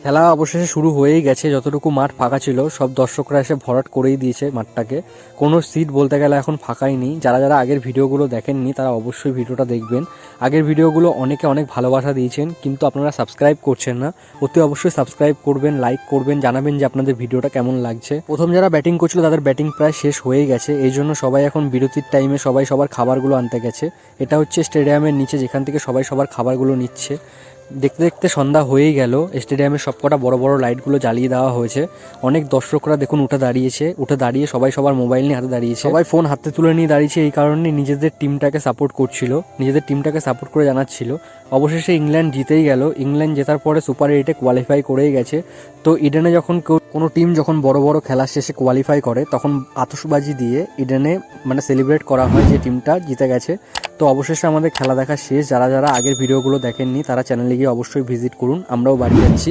খেলা অবশেষে শুরু হয়েই গেছে। যতটুকু মাঠ ফাঁকা ছিল সব দর্শকরা এসে ভরাট করেই দিয়েছে মাঠটাকে। কোনো সিট বলতে গেলে এখন ফাঁকাই নেই। যারা যারা আগের ভিডিওগুলো দেখেননি তারা অবশ্যই ভিডিওটা দেখবেন। আগের ভিডিওগুলো অনেকে অনেক ভালোবাসা দিয়েছেন, কিন্তু আপনারা সাবস্ক্রাইব করছেন না। অতি অবশ্যই সাবস্ক্রাইব করবেন, লাইক করবেন, জানাবেন যে আপনাদের ভিডিওটা কেমন লাগছে। প্রথম যারা ব্যাটিং করছিল তাদের ব্যাটিং প্রায় শেষ হয়েই গেছে, এই জন্য সবাই এখন বিরতির টাইমে সবাই সবার খাবারগুলো আনতে গেছে। এটা হচ্ছে স্টেডিয়ামের নিচে, যেখান থেকে সবাই সবার খাবারগুলো নিচ্ছে। দেখতে দেখতে সন্ধ্যা হয়েই গেল। স্টেডিয়ামের সবকটা বড় বড় লাইটগুলো জ্বালিয়ে দেওয়া হয়েছে। অনেক দর্শকরা দেখুন উঠে দাঁড়িয়ে সবাই সবার মোবাইল নিয়ে হাতে দাঁড়িয়েছে, সবাই ফোন হাতে তুলে নিয়ে দাঁড়িয়েছে। এই কারণে নিজেদের টিমটাকে সাপোর্ট করছিল, নিজেদের টিমটাকে সাপোর্ট করে জানাচ্ছিল। অবশেষে ইংল্যান্ড জিতেই গেল। ইংল্যান্ড জেতার পরে সুপার 8-এ কোয়ালিফাই করেই গেছে। তো ইডেনে যখন কোনো টিম যখন বড় বড় খেলার শেষে কোয়ালিফাই করে তখন আতশবাজি দিয়ে ইডেনে সেলিব্রেট করা হয় যে টিমটা জিতে গেছে। তো অবশেষে আমাদের খেলা দেখা শেষ। যারা যারা আগের ভিডিওগুলো দেখেননি তারা চ্যানেলে গিয়ে অবশ্যই ভিজিট করুন। আমরাও বাড়ি যাচ্ছি।